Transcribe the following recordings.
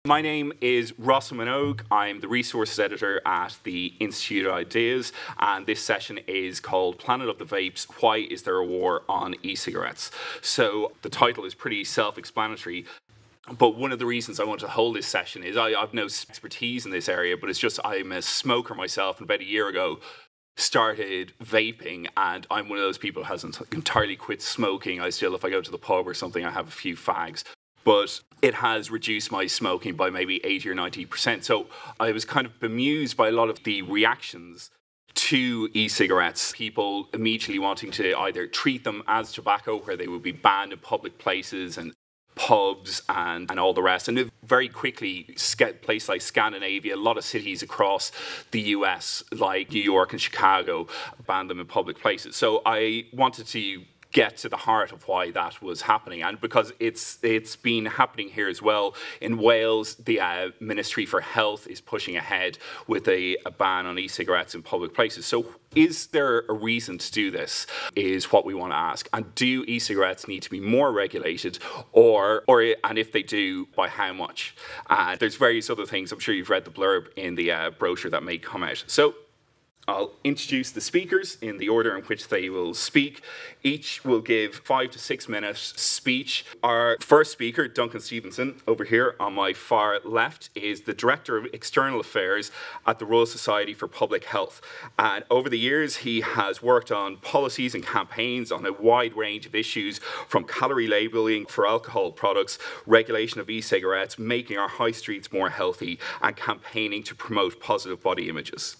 My name is Russell Minogue. I'm the resources editor at the Institute of Ideas, and this session is called Planet of the Vapes, Why is there a War on E-Cigarettes? So the title is pretty self-explanatory, but one of the reasons I want to hold this session is I've no expertise in this area, but it's just I'm a smoker myself, and about a year ago started vaping, and I'm one of those people who hasn't entirely quit smoking. I still, if I go to the pub or something, I have a few fags. But it has reduced my smoking by maybe 80 or 90%. So I was kind of bemused by a lot of the reactions to e-cigarettes, people immediately wanting to either treat them as tobacco, where they would be banned in public places and pubs and all the rest. And very quickly, places like Scandinavia, a lot of cities across the US, like New York and Chicago, banned them in public places. So I wanted to get to the heart of why that was happening, and because it's been happening here as well. In Wales, the Ministry for Health is pushing ahead with a ban on e-cigarettes in public places. So is there a reason to do this, is what we want to ask. And do e-cigarettes need to be more regulated, and if they do, by how much? There's various other things. I'm sure you've read the blurb in the brochure that may come out. So I'll introduce the speakers in the order in which they will speak. Each will give 5 to 6 minute speech. Our first speaker, Duncan Stevenson, over here on my far left, is the Director of External Affairs at the Royal Society for Public Health. And over the years, he has worked on policies and campaigns on a wide range of issues, from calorie labelling for alcohol products, regulation of e-cigarettes, making our high streets more healthy, and campaigning to promote positive body images.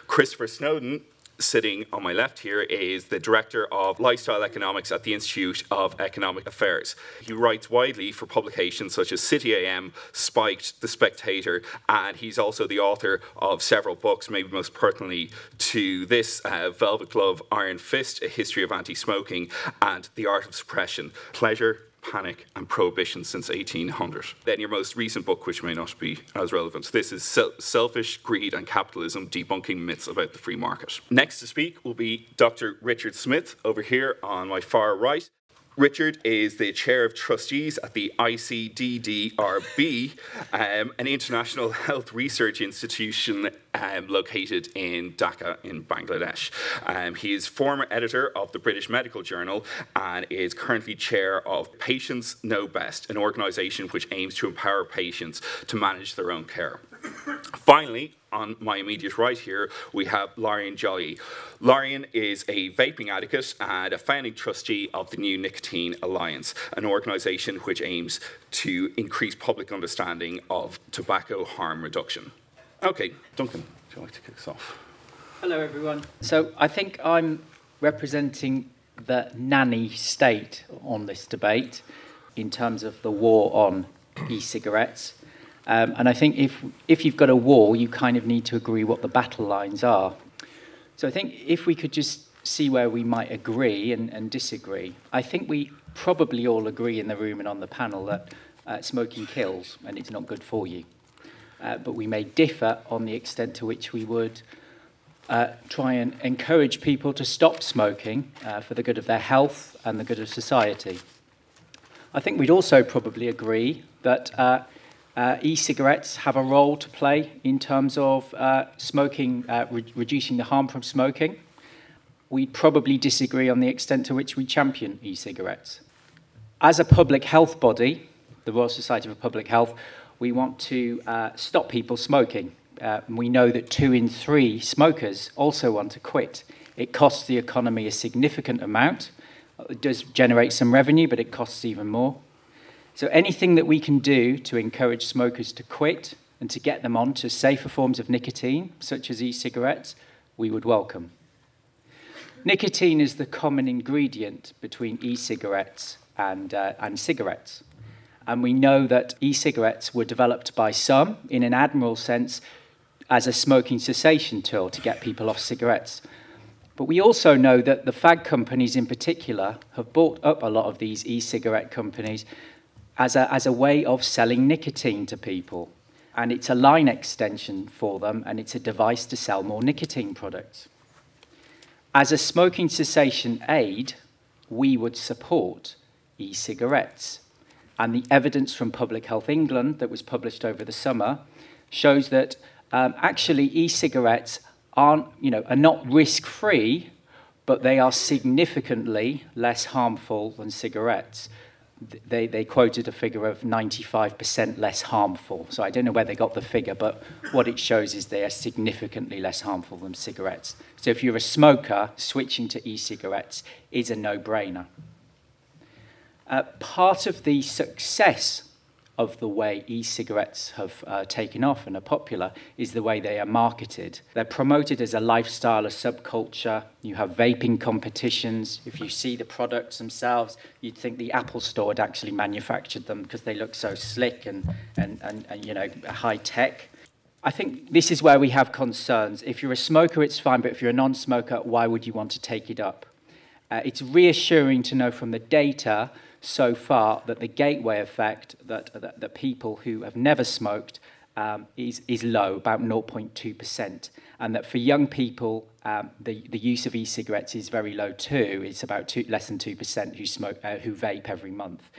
Christopher Snowden, sitting on my left here, is the Director of Lifestyle Economics at the Institute of Economic Affairs. He writes widely for publications such as City AM, Spiked, The Spectator, and he's also the author of several books, maybe most pertinently to this, Velvet Glove, Iron Fist, A History of Anti-Smoking, and The Art of Suppression, Pleasure, Panic and Prohibition since 1800. Then your most recent book, which may not be as relevant. This is Selfish Greed and Capitalism, Debunking Myths About the Free Market. Next to speak will be Dr. Richard Smith, over here on my far right. Richard is the Chair of Trustees at the ICDDRB, an international health research institution located in Dhaka in Bangladesh. He is former editor of the British Medical Journal and is currently chair of Patients Know Best, an organisation which aims to empower patients to manage their own care. Finally, on my immediate right here, we have Larian Jolly. Larian is a vaping advocate and a founding trustee of the New Nicotine Alliance, an organisation which aims to increase public understanding of tobacco harm reduction. Okay, Duncan, would you like to kick us off? Hello, everyone. So I think I'm representing the nanny state on this debate in terms of the war on e-cigarettes. And I think if you've got a war, you kind of need to agree what the battle lines are. So I think if we could just see where we might agree and disagree. I think we probably all agree in the room and on the panel that smoking kills and it's not good for you. But we may differ on the extent to which we would try and encourage people to stop smoking for the good of their health and the good of society. I think we'd also probably agree that e-cigarettes have a role to play in terms of reducing the harm from smoking. We'd probably disagree on the extent to which we champion e-cigarettes. As a public health body, the Royal Society for Public Health, we want to stop people smoking. We know that 2 in 3 smokers also want to quit. It costs the economy a significant amount. It does generate some revenue, but it costs even more. So anything that we can do to encourage smokers to quit and to get them on to safer forms of nicotine, such as e-cigarettes, we would welcome. Nicotine is the common ingredient between e-cigarettes and cigarettes. And we know that e-cigarettes were developed by some, in an admirable sense, as a smoking cessation tool to get people off cigarettes. But we also know that the fag companies in particular have bought up a lot of these e-cigarette companies as a way of selling nicotine to people. And it's a line extension for them, and it's a device to sell more nicotine products. As a smoking cessation aid, we would support e-cigarettes. And the evidence from Public Health England that was published over the summer shows that actually e-cigarettes are not risk-free, but they are significantly less harmful than cigarettes. They quoted a figure of 95% less harmful. So I don't know where they got the figure, but what it shows is they are significantly less harmful than cigarettes. So if you're a smoker, switching to e-cigarettes is a no-brainer. Part of the success of the way e-cigarettes have taken off and are popular is the way they are marketed. They're promoted as a lifestyle, a subculture. You have vaping competitions. If you see the products themselves, you'd think the Apple Store had actually manufactured them because they look so slick and high tech. I think this is where we have concerns. If you're a smoker, it's fine, but if you're a non-smoker, why would you want to take it up? It's reassuring to know from the data so far that the gateway effect that people who have never smoked is low, about 0.2%, and that for young people the use of e-cigarettes is very low too. It's about less than 2% who vape every month.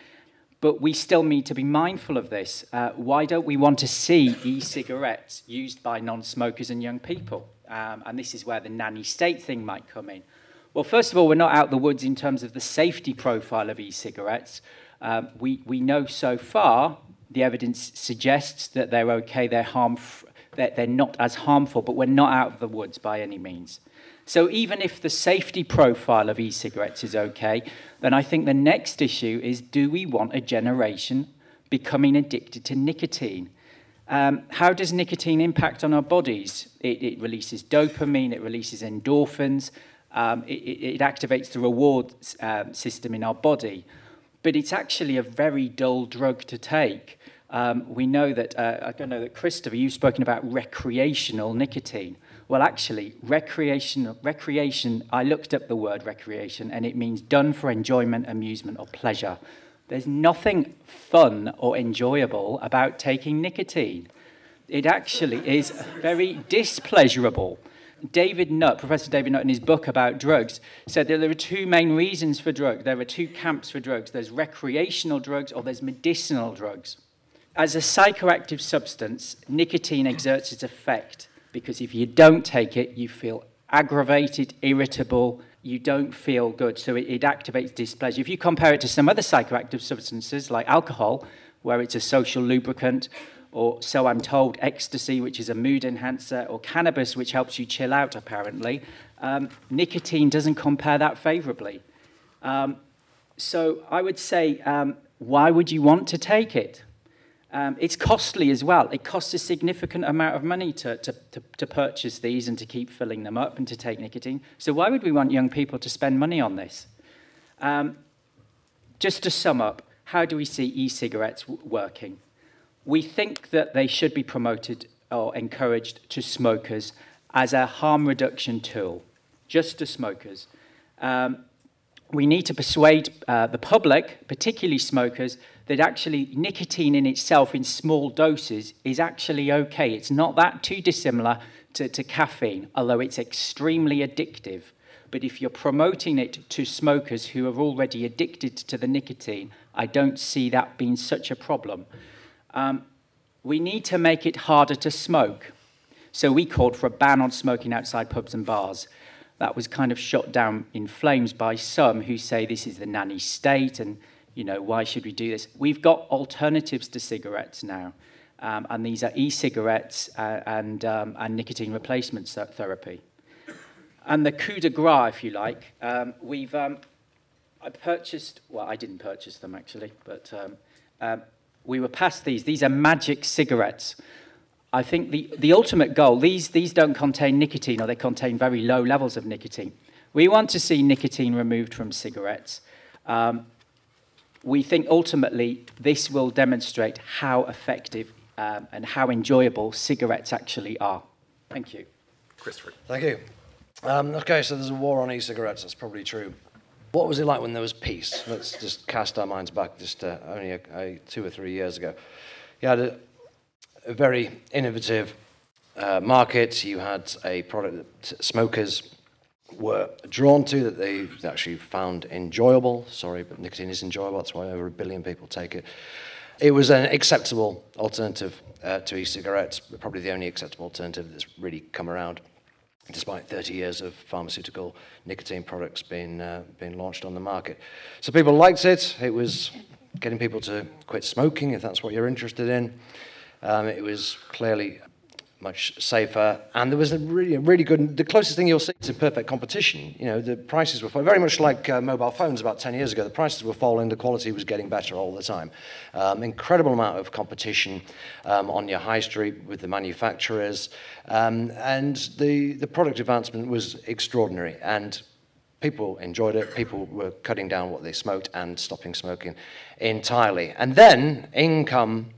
But we still need to be mindful of this. Why don't we want to see e-cigarettes used by non-smokers and young people? And this is where the nanny state thing might come in. Well, first of all, we're not out the woods in terms of the safety profile of e-cigarettes. We know so far the evidence suggests that they're okay, they're not as harmful, but we're not out of the woods by any means. So even if the safety profile of e-cigarettes is okay, then I think the next issue is, do we want a generation becoming addicted to nicotine? How does nicotine impact on our bodies? It releases dopamine, it releases endorphins, it activates the reward system in our body. But it's actually a very dull drug to take. We know that, I don't know that, Christopher, you've spoken about recreational nicotine. Well, actually, recreation, I looked up the word recreation, and it means done for enjoyment, amusement, or pleasure. There's nothing fun or enjoyable about taking nicotine. It actually is very displeasurable. David Nutt, Professor David Nutt, in his book about drugs, said that there are two main reasons for drugs. There are two camps for drugs. There's recreational drugs or there's medicinal drugs. As a psychoactive substance, nicotine exerts its effect because if you don't take it, you feel aggravated, irritable, you don't feel good. So it activates displeasure. If you compare it to some other psychoactive substances like alcohol, where it's a social lubricant, or so I'm told, ecstasy, which is a mood enhancer, or cannabis, which helps you chill out, apparently, nicotine doesn't compare that favorably. So I would say, why would you want to take it? It's costly as well. It costs a significant amount of money to purchase these and to keep filling them up and to take nicotine. So why would we want young people to spend money on this? Just to sum up, how do we see e-cigarettes working? We think that they should be promoted or encouraged to smokers as a harm reduction tool, just to smokers. We need to persuade the public, particularly smokers, that actually nicotine in itself in small doses is actually okay. It's not that too dissimilar to caffeine, although it's extremely addictive. But if you're promoting it to smokers who are already addicted to the nicotine, I don't see that being such a problem. We need to make it harder to smoke. So we called for a ban on smoking outside pubs and bars. That was kind of shot down in flames by some who say this is the nanny state and, why should we do this? We've got alternatives to cigarettes now, and these are e-cigarettes and nicotine replacement therapy. And the coup de grace, if you like, I purchased, well, I didn't purchase them actually, but we were passed these. These are magic cigarettes. I think the ultimate goal, these don't contain nicotine, or they contain very low levels of nicotine. We want to see nicotine removed from cigarettes. We think ultimately this will demonstrate how effective and how enjoyable cigarettes actually are. Thank you. Christopher. Thank you. Okay, so there's a war on e-cigarettes, that's probably true. What was it like when there was peace? Let's just cast our minds back just only 2 or 3 years ago. You had a very innovative market. You had a product that smokers were drawn to, that they actually found enjoyable. Sorry, but nicotine is enjoyable. That's why over 1 billion people take it. It was an acceptable alternative to e-cigarettes, probably the only acceptable alternative that's really come around, despite 30 years of pharmaceutical nicotine products being launched on the market. So people liked it. It was getting people to quit smoking, if that's what you're interested in. It was clearly much safer, and there was a really good, the closest thing you'll see to perfect competition. You know, the prices were very much like mobile phones about 10 years ago. The prices were falling, the quality was getting better all the time. Incredible amount of competition on your high street with the manufacturers, and the product advancement was extraordinary, and people enjoyed it. People were cutting down what they smoked and stopping smoking entirely. And then in come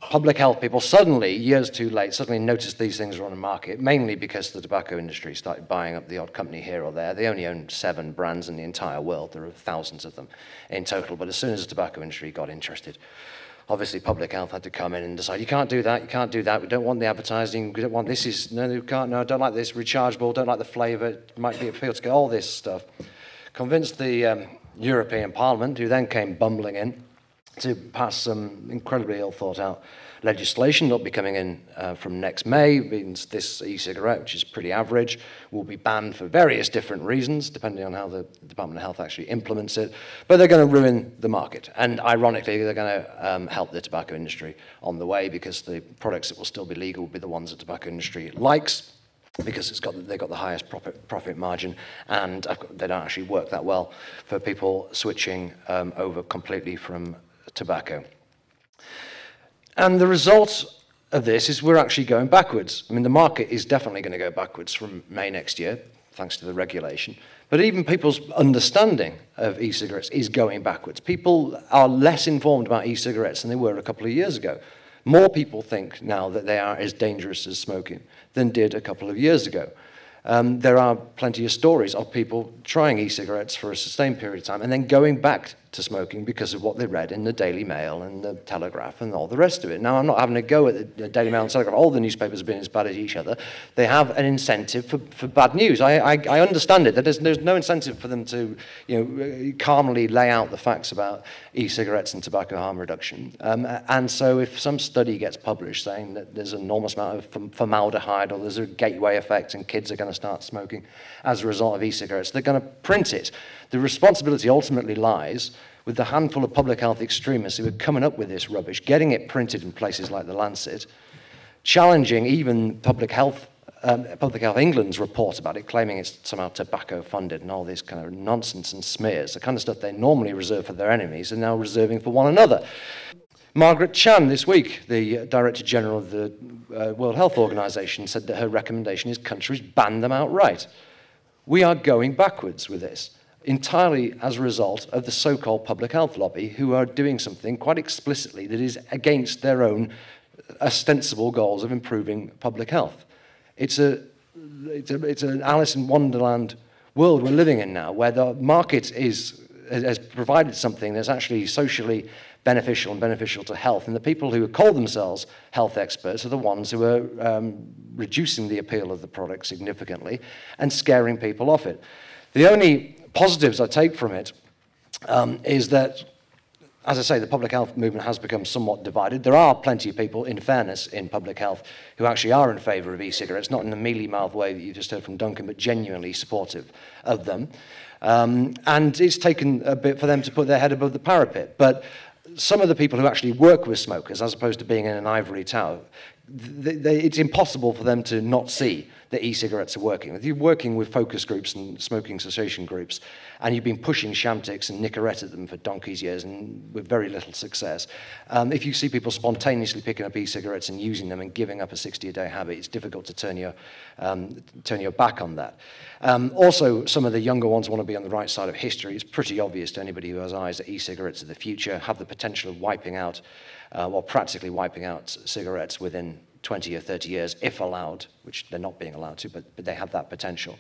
public health people, suddenly, years too late, suddenly noticed these things were on the market, mainly because the tobacco industry started buying up the odd company here or there. They only own 7 brands in the entire world. There are thousands of them in total. But as soon as the tobacco industry got interested, obviously public health had to come in and decide, you can't do that, you can't do that, we don't want the advertising, we don't want this, no, you can't, no, I don't like this, rechargeable, don't like the flavour, it might be appeal to get all this stuff. Convinced the European Parliament, who then came bumbling in, to pass some incredibly ill-thought-out legislation that'll be coming in from next May. Means this e-cigarette, which is pretty average, will be banned for various different reasons, depending on how the Department of Health actually implements it. But they're going to ruin the market. And ironically, they're going to help the tobacco industry on the way, because the products that will still be legal will be the ones the tobacco industry likes, because they've got the highest profit margin, and they don't actually work that well for people switching over completely from tobacco. And the result of this is we're actually going backwards. I mean, the market is definitely going to go backwards from May next year, thanks to the regulation. But even people's understanding of e-cigarettes is going backwards. People are less informed about e-cigarettes than they were a couple of years ago. More people think now that they are as dangerous as smoking than did a couple of years ago. There are plenty of stories of people trying e-cigarettes for a sustained period of time and then going back to smoking because of what they read in the Daily Mail and the Telegraph and all the rest of it. Now, I'm not having a go at the Daily Mail and Telegraph. All the newspapers have been as bad as each other. They have an incentive for bad news. I understand it. There's no incentive for them to, calmly lay out the facts about e-cigarettes and tobacco harm reduction. And so if some study gets published saying that there's an enormous amount of formaldehyde, or there's a gateway effect and kids are going to start smoking as a result of e-cigarettes, they're going to print it. The responsibility ultimately lies with the handful of public health extremists who are coming up with this rubbish, getting it printed in places like the Lancet, challenging even Public Health England's report about it, claiming it's somehow tobacco funded and all this kind of nonsense and smears. The kind of stuff they normally reserve for their enemies are now reserving for one another. Margaret Chan this week, the Director General of the World Health Organization, said that her recommendation is countries ban them outright. We are going backwards with this, entirely as a result of the so-called public health lobby, who are doing something quite explicitly that is against their own ostensible goals of improving public health. It's an Alice in Wonderland world we're living in now, where the market has provided something that's actually socially beneficial and beneficial to health, and the people who call themselves health experts are the ones who are reducing the appeal of the product significantly and scaring people off it. The only positives I take from it is that, as I say, the public health movement has become somewhat divided. There are plenty of people, in fairness, in public health who actually are in favour of e-cigarettes, not in the mealy-mouthed way that you just heard from Duncan, but genuinely supportive of them. And it's taken a bit for them to put their head above the parapet. But some of the people who actually work with smokers, as opposed to being in an ivory tower, it's impossible for them to not see that e-cigarettes are working. If you're working with focus groups and smoking cessation groups, and you've been pushing Shamtix and Nicorette at them for donkey's years and with very little success, if you see people spontaneously picking up e-cigarettes and using them and giving up a 60-a-day habit, it's difficult to turn your back on that. Also, some of the younger ones want to be on the right side of history. It's pretty obvious to anybody who has eyes that e-cigarettes are the future, have the potential of wiping out, or practically wiping out cigarettes within 20 or 30 years, if allowed, which they're not being allowed to, but they have that potential.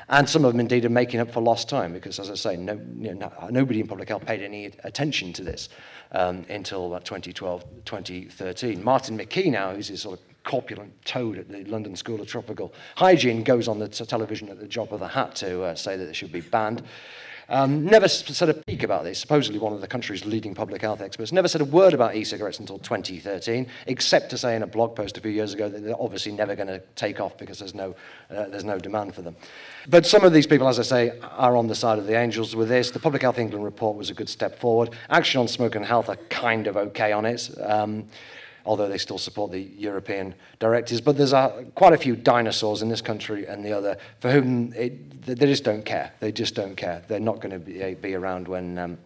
And some of them, indeed, are making up for lost time, because, as I say, nobody in public health paid any attention to this until about 2012, 2013. Martin McKee now, who's this sort of corpulent toad at the London School of Tropical Hygiene goes on the television at the drop of the hat to say that it should be banned. Never said a peep about this, supposedly one of the country's leading public health experts, never said a word about e-cigarettes until 2013, except to say in a blog post a few years ago that they're obviously never going to take off because there's no demand for them. But some of these people, as I say, are on the side of the angels with this. The Public Health England report was a good step forward. Action on Smoke and Health are kind of okay on it, although they still support the European directives. But there's quite a few dinosaurs in this country and the other for whom they just don't care. They just don't care. They're not going to be around when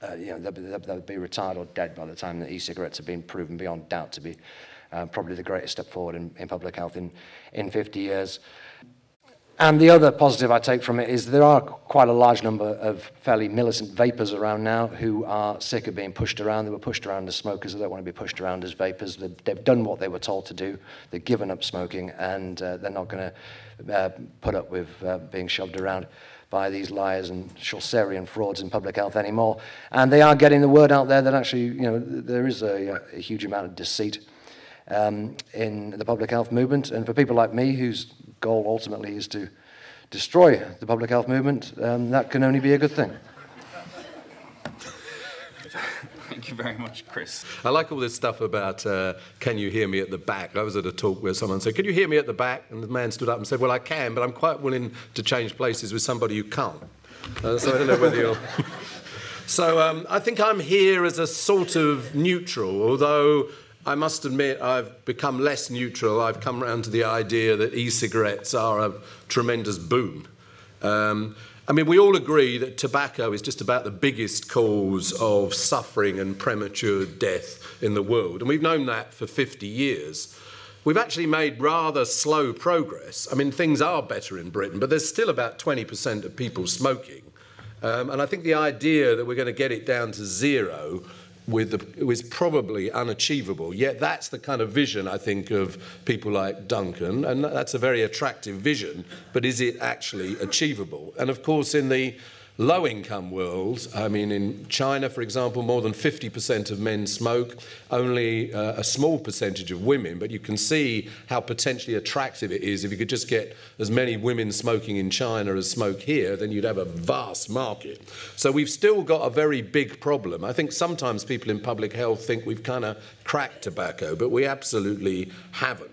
they'll be retired or dead by the time that e-cigarettes have been proven beyond doubt to be probably the greatest step forward in public health in 50 years. And the other positive I take from it is there are quite a large number of fairly militant vapers around now who are sick of being pushed around. They were pushed around as smokers. They don't want to be pushed around as vapers. They've done what they were told to do. They've given up smoking, and they're not going to put up with being shoved around by these liars and Chaucerian frauds in public health anymore. And they are getting the word out there that actually, there is a huge amount of deceit in the public health movement. And for people like me, whose goal ultimately is to destroy the public health movement, that can only be a good thing. Thank you very much, Chris. I like all this stuff about, can you hear me at the back? I was at a talk where someone said, can you hear me at the back? And the man stood up and said, well, I can, but I'm quite willing to change places with somebody who can't. So I don't know whether you're... So I think I'm here as a sort of neutral, although I must admit I've become less neutral. I've come around to the idea that e-cigarettes are a tremendous boon. I mean, we all agree that tobacco is just about the biggest cause of suffering and premature death in the world, and we've known that for 50 years. We've actually made rather slow progress. I mean, things are better in Britain, but there's still about 20% of people smoking. And I think the idea that we're going to get it down to zero was probably unachievable, yet that's the kind of vision, I think, of people like Duncan, and that's a very attractive vision, but is it actually achievable? And of course, in the low-income world, I mean, in China, for example, more than 50% of men smoke, only a small percentage of women, but you can see how potentially attractive it is. If you could just get as many women smoking in China as smoke here, then you'd have a vast market. So we've still got a very big problem. I think sometimes people in public health think we've kind of cracked tobacco, but we absolutely haven't.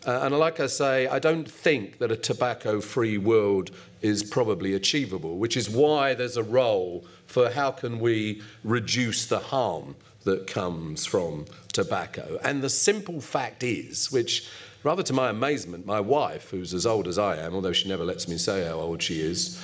And like I say, I don't think that a tobacco-free world is probably achievable, which is why there's a role for how can we reduce the harm that comes from tobacco. And the simple fact is, which, rather to my amazement, my wife, who's as old as I am, although she never lets me say how old she is,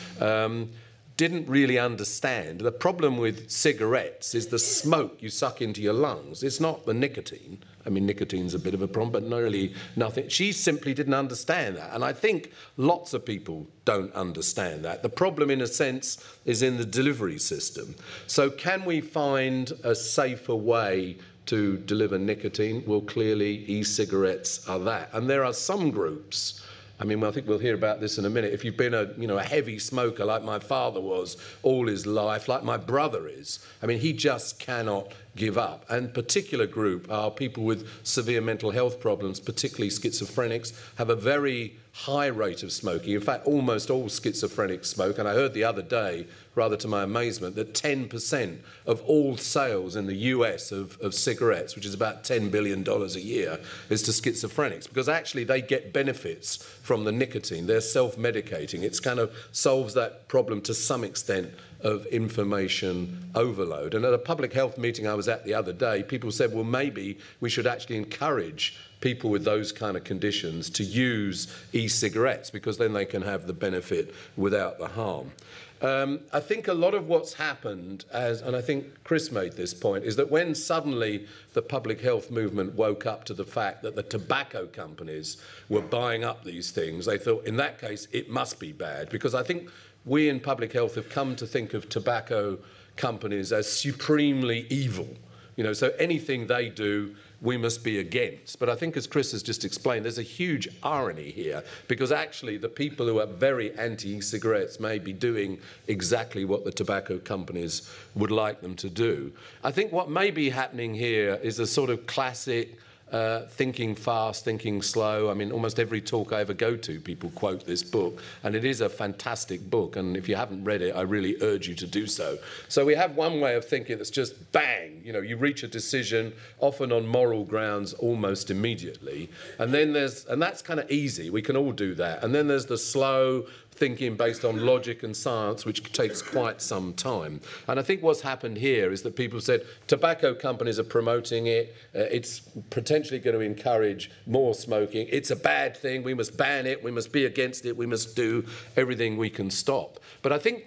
didn't really understand. The problem with cigarettes is the smoke you suck into your lungs. It's not the nicotine. I mean, nicotine's a bit of a problem, but not really nothing. She simply didn't understand that. And I think lots of people don't understand that. The problem, in a sense, is in the delivery system. So can we find a safer way to deliver nicotine? Well, clearly, e-cigarettes are that. And there are some groups, I mean, I think we'll hear about this in a minute. If you've been a heavy smoker like my father was all his life, like my brother is, I mean, he just cannot give up. And particular group are people with severe mental health problems, particularly schizophrenics, have a very high rate of smoking. In fact, almost all schizophrenics smoke. And I heard the other day, rather to my amazement, that 10% of all sales in the US of cigarettes, which is about $10 billion a year, is to schizophrenics, because actually they get benefits from the nicotine. They're self-medicating. It's kind of solves that problem to some extent of information overload. And at a public health meeting I was at the other day, people said, well, maybe we should actually encourage people with those kind of conditions to use e-cigarettes, because then they can have the benefit without the harm. I think a lot of what's happened, and I think Chris made this point, is that when suddenly the public health movement woke up to the fact that the tobacco companies were buying up these things, they thought, in that case, it must be bad. Because I think we in public health have come to think of tobacco companies as supremely evil. So anything they do, we must be against. But I think, as Chris has just explained, there's a huge irony here, because actually the people who are very anti-cigarettes may be doing exactly what the tobacco companies would like them to do. I think what may be happening here is a sort of classic thinking fast, thinking slow. I mean, almost every talk I ever go to, people quote this book, and it is a fantastic book, and if you haven't read it, I really urge you to do so. So we have one way of thinking that's just bang, you know, you reach a decision, often on moral grounds, almost immediately, and then and that's kind of easy, we can all do that, and then there's the slow thinking based on logic and science, which takes quite some time. And I think what's happened here is that people said tobacco companies are promoting it, it's potentially going to encourage more smoking, it's a bad thing, we must ban it, we must be against it, we must do everything we can stop. But I think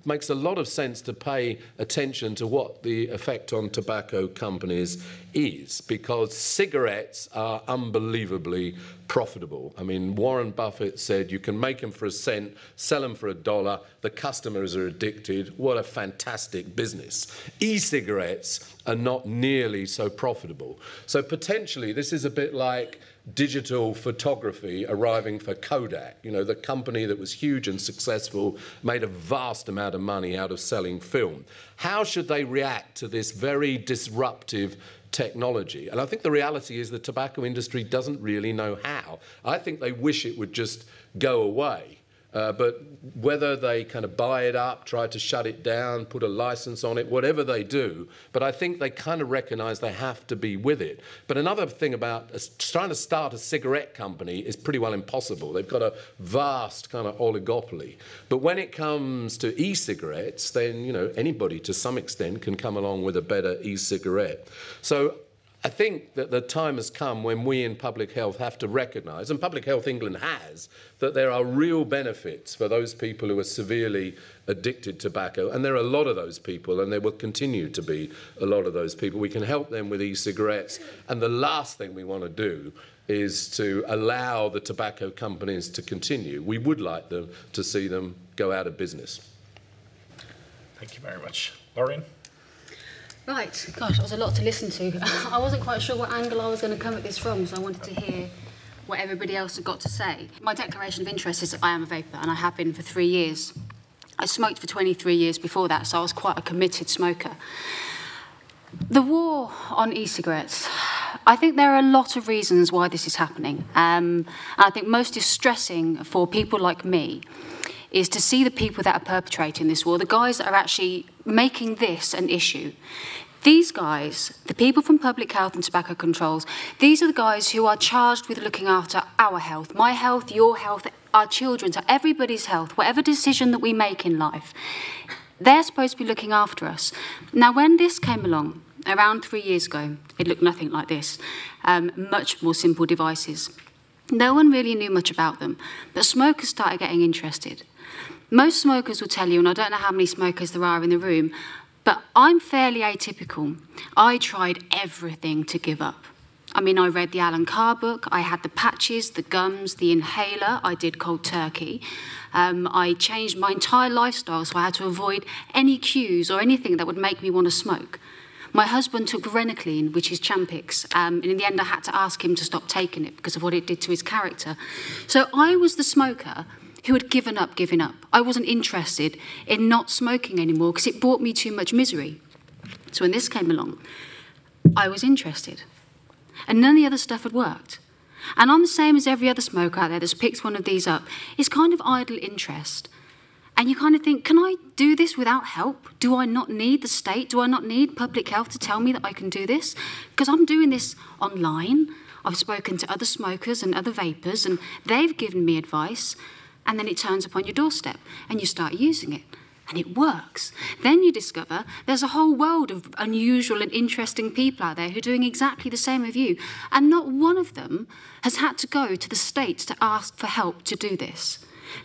makes a lot of sense to pay attention to what the effect on tobacco companies is, because cigarettes are unbelievably profitable. I mean, Warren Buffett said you can make them for a cent, sell them for $1, the customers are addicted. What a fantastic business. E-cigarettes are not nearly so profitable. So potentially this is a bit like digital photography arriving for Kodak. You know, the company that was huge and successful, made a vast amount of money out of selling film. How should they react to this very disruptive technology? And I think the reality is the tobacco industry doesn't really know how. I think they wish it would just go away. But whether they kind of buy it up, try to shut it down, put a license on it, whatever they do, but I think they kind of recognise they have to be with it. But another thing about trying to start a cigarette company is pretty well impossible. They've got a vast kind of oligopoly. But when it comes to e-cigarettes, then, you know, anybody to some extent can come along with a better e-cigarette. So I think that the time has come when we in public health have to recognise, and Public Health England has, that there are real benefits for those people who are severely addicted to tobacco, and there are a lot of those people, and there will continue to be a lot of those people. We can help them with e-cigarettes, and the last thing we want to do is to allow the tobacco companies to continue. We would like them to see them go out of business. Thank you very much. Lauren? Right, gosh, that was a lot to listen to. I wasn't quite sure what angle I was going to come at this from, so I wanted to hear what everybody else had got to say. My declaration of interest is that I am a vaper, and I have been for 3 years. I smoked for 23 years before that, so I was quite a committed smoker. The war on e-cigarettes, I think there are a lot of reasons why this is happening. And I think most distressing for people like me is to see the people that are perpetrating this war, the guys that are actually making this an issue. These guys, the people from Public Health and Tobacco Controls, these are the guys who are charged with looking after our health, my health, your health, our children's, everybody's health, whatever decision that we make in life. They're supposed to be looking after us. Now, when this came along, around 3 years ago, it looked nothing like this, much more simple devices. No one really knew much about them, but smokers started getting interested. Most smokers will tell you, and I don't know how many smokers there are in the room, but I'm fairly atypical. I tried everything to give up. I mean, I read the Alan Carr book, I had the patches, the gums, the inhaler, I did cold turkey. I changed my entire lifestyle, so I had to avoid any cues or anything that would make me want to smoke. My husband took Renormalise, which is Champix, and in the end I had to ask him to stop taking it because of what it did to his character. So I was the smoker who had given up giving up. I wasn't interested in not smoking anymore because it brought me too much misery. So when this came along, I was interested. And none of the other stuff had worked. And I'm the same as every other smoker out there that's picked one of these up. It's kind of idle interest. And you kind of think, can I do this without help? Do I not need the state? Do I not need public health to tell me that I can do this? Because I'm doing this online. I've spoken to other smokers and other vapers, and they've given me advice. And then it turns up on your doorstep, and you start using it. And it works. Then you discover there's a whole world of unusual and interesting people out there who are doing exactly the same as you. And not one of them has had to go to the state to ask for help to do this.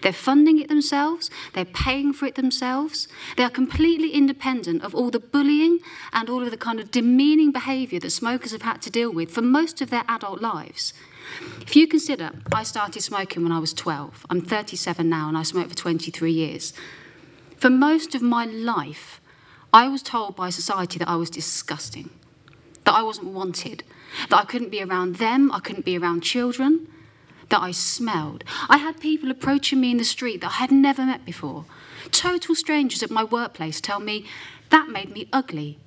They're funding it themselves, they're paying for it themselves, they are completely independent of all the bullying and all of the kind of demeaning behaviour that smokers have had to deal with for most of their adult lives. If you consider, I started smoking when I was 12. I'm 37 now and I smoked for 23 years. For most of my life, I was told by society that I was disgusting, that I wasn't wanted, that I couldn't be around them, I couldn't be around children, that I smelled. I had people approaching me in the street that I had never met before. Total strangers at my workplace tell me that made me ugly.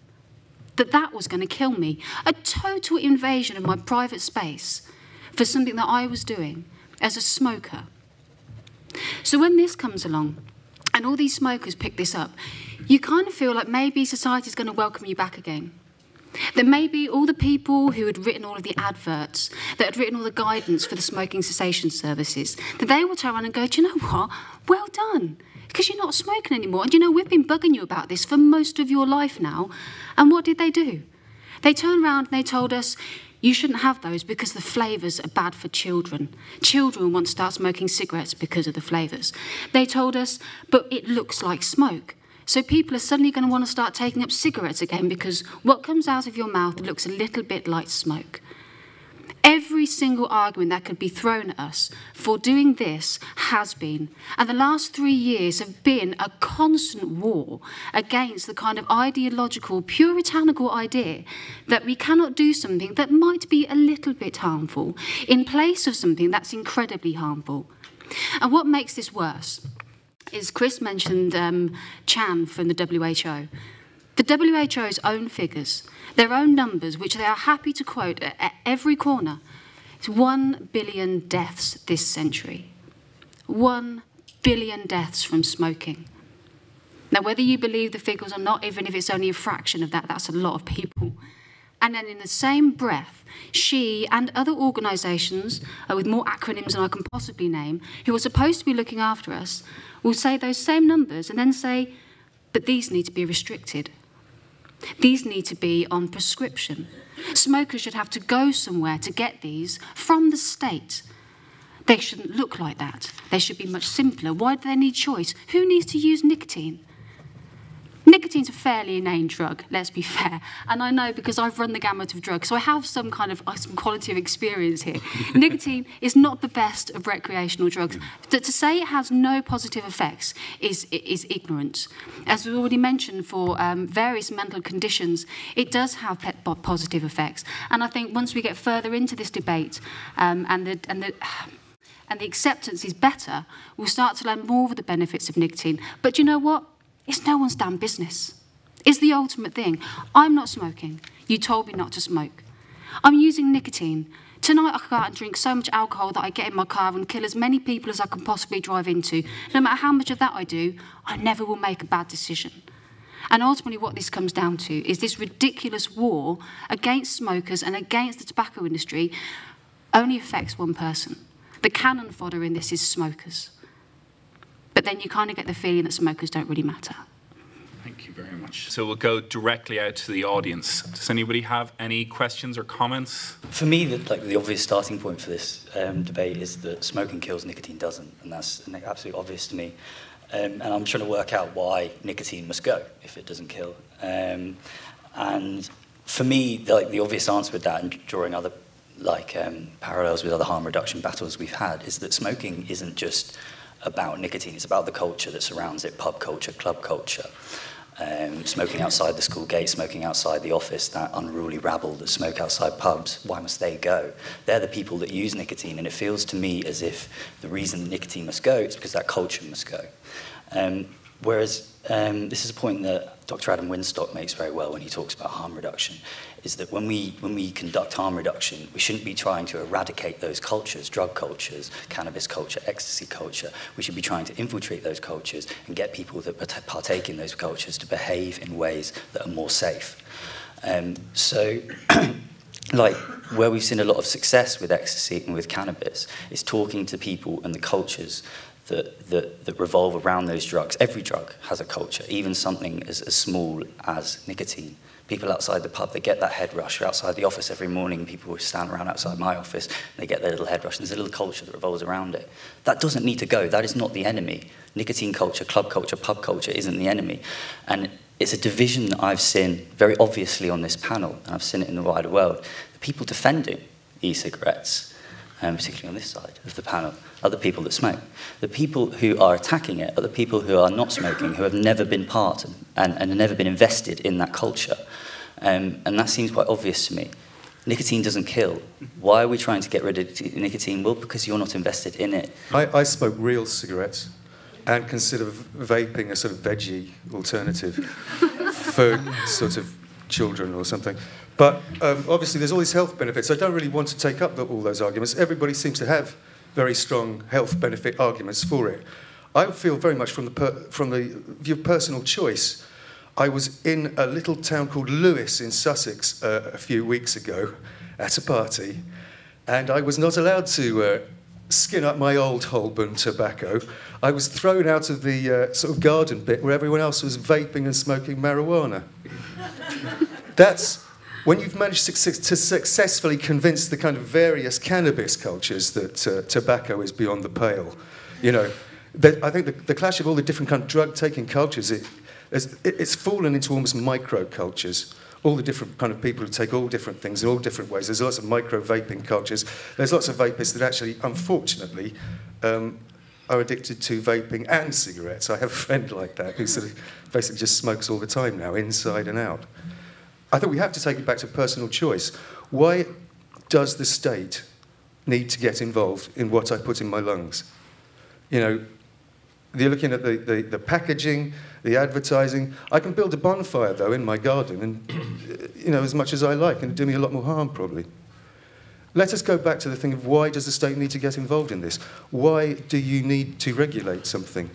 that that was going to kill me. A total invasion of my private space for something that I was doing as a smoker. So when this comes along, and all these smokers pick this up, you kind of feel like maybe society's going to welcome you back again. That maybe all the people who had written all of the adverts, that had written all the guidance for the smoking cessation services, that they will turn around and go, do you know what? Well done, because you're not smoking anymore. And you know, we've been bugging you about this for most of your life now. And what did they do? They turned around and they told us, you shouldn't have those because the flavours are bad for children. Children want to start smoking cigarettes because of the flavours. They told us, but it looks like smoke. So people are suddenly going to want to start taking up cigarettes again because what comes out of your mouth looks a little bit like smoke. Every single argument that could be thrown at us for doing this has been. And the last 3 years have been a constant war against the kind of ideological, puritanical idea that we cannot do something that might be a little bit harmful in place of something that's incredibly harmful. And what makes this worse is Chris mentioned Chan from the WHO. The WHO's own figures, their own numbers, which they are happy to quote at every corner, it's 1 billion deaths this century. 1 billion deaths from smoking. Now, whether you believe the figures or not, even if it's only a fraction of that, that's a lot of people. And then in the same breath, she and other organisations with more acronyms than I can possibly name, who are supposed to be looking after us, will say those same numbers and then say, but these need to be restricted. These need to be on prescription. Smokers should have to go somewhere to get these from the state. They shouldn't look like that. They should be much simpler. Why do they need choice? Who needs to use nicotine? Nicotine's a fairly inane drug, let's be fair. And I know because I've run the gamut of drugs, so I have some kind of some quality of experience here. Nicotine is not the best of recreational drugs. To say it has no positive effects is ignorance. As we already mentioned, for various mental conditions, it does have positive effects. And I think once we get further into this debate and the acceptance is better, we'll start to learn more of the benefits of nicotine. But you know what? It's no one's damn business. It's the ultimate thing. I'm not smoking. You told me not to smoke. I'm using nicotine. Tonight I could go out and drink so much alcohol that I get in my car and kill as many people as I can possibly drive into. No matter how much of that I do, I never will make a bad decision. And ultimately what this comes down to is this ridiculous war against smokers and against the tobacco industry only affects one person. The cannon fodder in this is smokers. But then you kind of get the feeling that smokers don't really matter. Thank you very much. So we'll go directly out to the audience. Does anybody have any questions or comments? For me, the obvious starting point for this debate is that smoking kills, nicotine doesn't, and that's absolutely obvious to me. And I'm trying to work out why nicotine must go if it doesn't kill. And for me, the obvious answer with that, and drawing other parallels with other harm reduction battles we've had, is that smoking isn't just about nicotine, it's about the culture that surrounds it, pub culture, club culture, smoking outside the school gate, smoking outside the office, that unruly rabble that smoke outside pubs. Why must they go? They're the people that use nicotine, and it feels to me as if the reason nicotine must go is because that culture must go. Whereas this is a point that Dr. Adam Winstock makes very well when he talks about harm reduction, is that when we conduct harm reduction, we shouldn't be trying to eradicate those cultures, drug cultures, cannabis culture, ecstasy culture. We should be trying to infiltrate those cultures and get people that partake in those cultures to behave in ways that are more safe. So, where we've seen a lot of success with ecstasy and with cannabis is talking to people and the cultures that revolve around those drugs. Every drug has a culture, even something as small as nicotine. People outside the pub, they get that head rush. Or outside the office every morning, people stand around outside my office, and they get their little head rush, and there's a little culture that revolves around it. That doesn't need to go. That is not the enemy. Nicotine culture, club culture, pub culture isn't the enemy. And it's a division that I've seen very obviously on this panel, and I've seen it in the wider world. The people defending e-cigarettes, particularly on this side of the panel, are the people that smoke. The people who are attacking it are the people who are not smoking, who have never been part and have never been invested in that culture. And that seems quite obvious to me. Nicotine doesn't kill. Why are we trying to get rid of nicotine? Well, because you're not invested in it. I smoke real cigarettes and consider vaping a sort of veggie alternative for sort of children or something. But obviously there's all these health benefits. I don't really want to take up all those arguments. Everybody seems to have very strong health benefit arguments for it. I feel very much from the view of personal choice. I was in a little town called Lewes in Sussex a few weeks ago at a party, and I was not allowed to skin up my old Holborn tobacco. I was thrown out of the sort of garden bit where everyone else was vaping and smoking marijuana. That's when you've managed to successfully convince the kind of various cannabis cultures that tobacco is beyond the pale. You know, I think the clash of all the different kind of drug-taking cultures, it's fallen into almost micro-cultures. All the different kind of people who take all different things in all different ways. There's lots of micro-vaping cultures. There's lots of vapists that actually, unfortunately, are addicted to vaping and cigarettes. I have a friend like that who sort of basically just smokes all the time now, inside and out. I think we have to take it back to personal choice. Why does the state need to get involved in what I put in my lungs? You know, you're looking at the packaging, the advertising. I can build a bonfire, though, in my garden, and, you know, as much as I like, and do me a lot more harm, probably. Let us go back to the thing of why does the state need to get involved in this? Why do you need to regulate something?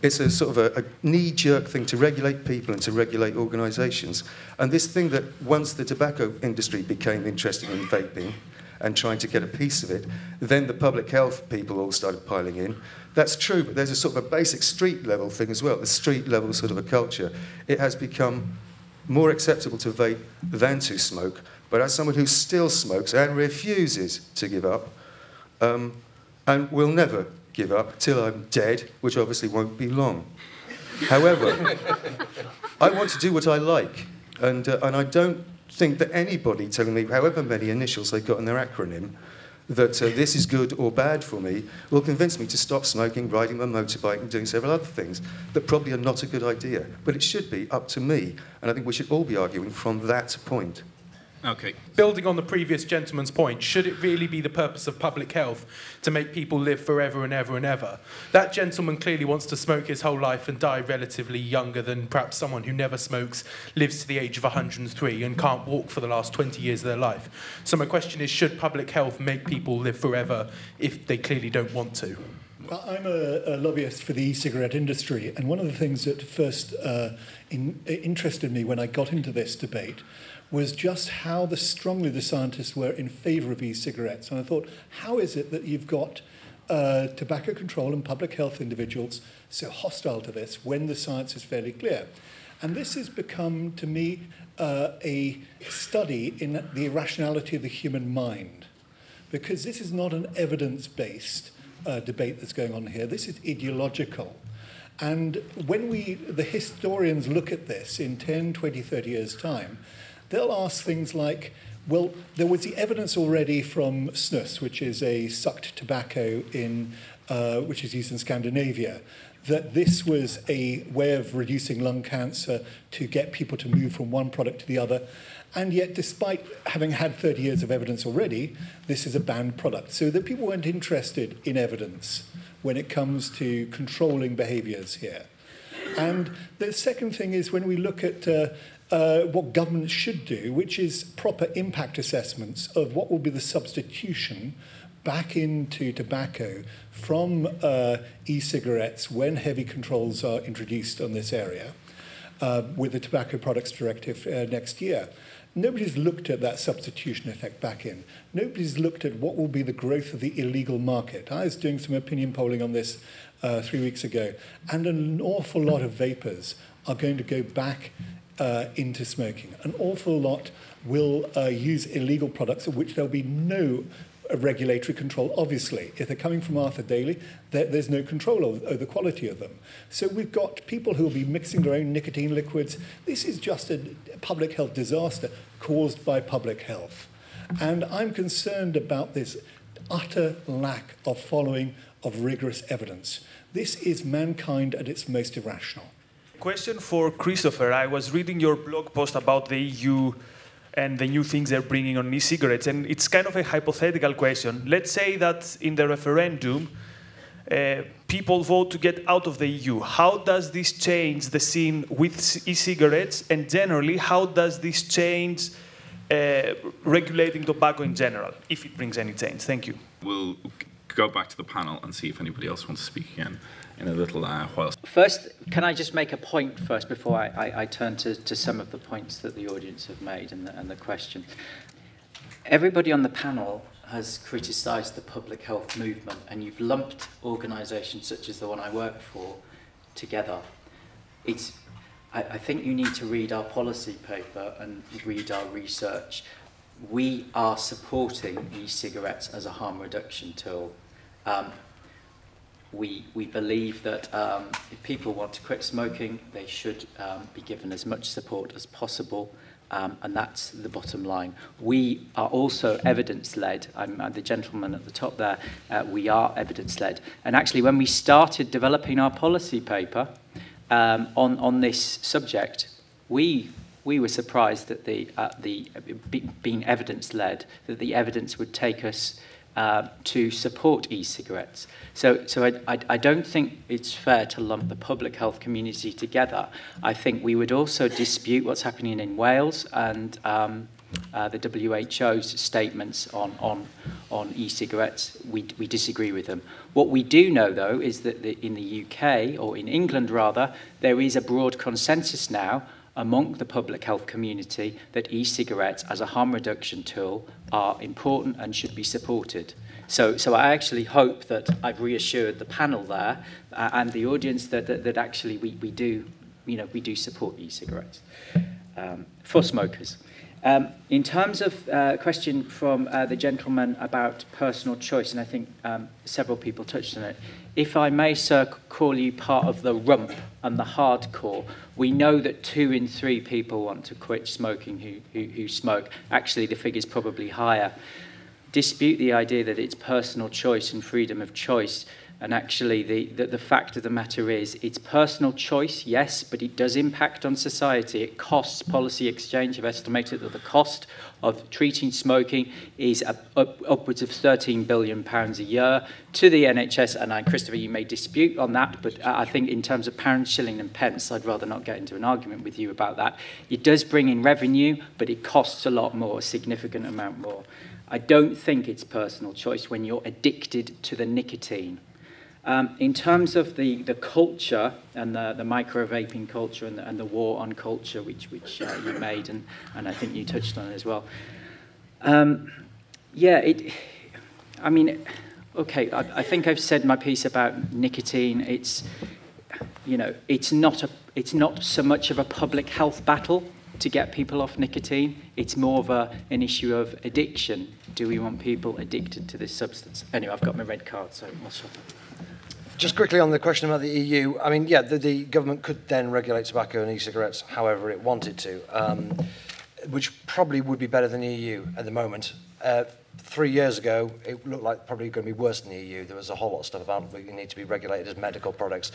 It's a sort of a knee-jerk thing to regulate people and to regulate organisations. And this thing that once the tobacco industry became interested in vaping and trying to get a piece of it, then the public health people all started piling in. That's true, but there's a sort of a basic street-level thing as well, the street-level sort of a culture. It has become more acceptable to vape than to smoke, but as someone who still smokes and refuses to give up, and will never give up till I'm dead, which obviously won't be long. However, I want to do what I like, and I don't think that anybody telling me, however many initials they've got in their acronym, that this is good or bad for me, will convince me to stop smoking, riding my motorbike and doing several other things that probably are not a good idea. But it should be up to me, and I think we should all be arguing from that point. Okay. Building on the previous gentleman's point, should it really be the purpose of public health to make people live forever and ever and ever? That gentleman clearly wants to smoke his whole life and die relatively younger than perhaps someone who never smokes, lives to the age of 103 and can't walk for the last 20 years of their life. So my question is, should public health make people live forever if they clearly don't want to? Well, I'm a lobbyist for the e-cigarette industry, and one of the things that first interested me when I got into this debate was just how strongly the scientists were in favour of e-cigarettes. And I thought, how is it that you've got tobacco control and public health individuals so hostile to this when the science is fairly clear? And this has become, to me, a study in the irrationality of the human mind, because this is not an evidence-based debate that's going on here. This is ideological. And when the historians look at this in 10, 20, 30 years' time, they'll ask things like, well, there was the evidence already from snus, which is a sucked tobacco which is used in Scandinavia, that this was a way of reducing lung cancer to get people to move from one product to the other. And yet, despite having had 30 years of evidence already, this is a banned product. So that people weren't interested in evidence when it comes to controlling behaviours here. And the second thing is when we look at what governments should do, which is proper impact assessments of what will be the substitution back into tobacco from e-cigarettes when heavy controls are introduced on this area with the Tobacco Products Directive next year. Nobody's looked at that substitution effect back in. Nobody's looked at what will be the growth of the illegal market. I was doing some opinion polling on this 3 weeks ago, and an awful lot of vapors are going to go back into smoking. An awful lot will use illegal products of which there'll be no regulatory control, obviously. If they're coming from Arthur Daly, there's no control over the quality of them. So we've got people who will be mixing their own nicotine liquids. This is just a public health disaster caused by public health. And I'm concerned about this utter lack of following of rigorous evidence. This is mankind at its most irrational. Question for Christopher. I was reading your blog post about the EU and the new things they're bringing on e-cigarettes, and it's kind of a hypothetical question. Let's say that in the referendum, people vote to get out of the EU. How does this change the scene with e-cigarettes, and generally, how does this change regulating tobacco in general, if it brings any change? Thank you. We'll go back to the panel and see if anybody else wants to speak again in a little while. First, can I just make a point first before I turn to some of the points that the audience have made and the question? Everybody on the panel has criticised the public health movement, and you've lumped organisations such as the one I work for together. I think you need to read our policy paper and read our research. We are supporting e-cigarettes as a harm reduction tool. We believe that if people want to quit smoking, they should be given as much support as possible, and that's the bottom line. We are also evidence-led. I'm the gentleman at the top there. We are evidence-led. And actually, when we started developing our policy paper on this subject, we were surprised that being evidence-led, that the evidence would take us to support e-cigarettes. So I don't think it's fair to lump the public health community together. I think we would also dispute what's happening in Wales and the WHO's statements on e-cigarettes. We disagree with them. What we do know, though, is that in the UK, or in England rather, there is a broad consensus now among the public health community that e-cigarettes as a harm reduction tool are important and should be supported. So I actually hope that I've reassured the panel there and the audience that actually we do support e-cigarettes for smokers. In terms of a question from the gentleman about personal choice, and I think several people touched on it, if I may, sir, call you part of the rump and the hardcore, we know that 2 in 3 people want to quit smoking who smoke. Actually, the figure's probably higher. Dispute the idea that it's personal choice and freedom of choice. And actually, the fact of the matter is, it's personal choice, yes, but it does impact on society. It costs. Policy Exchange have estimated that the cost of treating smoking is upwards of £13 billion a year to the NHS. And Christopher, you may dispute on that, but I think in terms of pounds, shilling and pence, I'd rather not get into an argument with you about that. It does bring in revenue, but it costs a lot more, a significant amount more. I don't think it's personal choice when you're addicted to the nicotine. In terms of the culture and the micro-vaping culture and the war on culture, which you made, and I think you touched on it as well. I think I've said my piece about nicotine. It's not so much of a public health battle to get people off nicotine. It's more of an issue of addiction. Do we want people addicted to this substance? Anyway, I've got my red card, so I'll shut up. Just quickly on the question about the EU, I mean, yeah, the government could then regulate tobacco and e-cigarettes however it wanted to, which probably would be better than the EU at the moment. 3 years ago, it looked like probably going to be worse than the EU. There was a whole lot of stuff about it need to be regulated as medical products.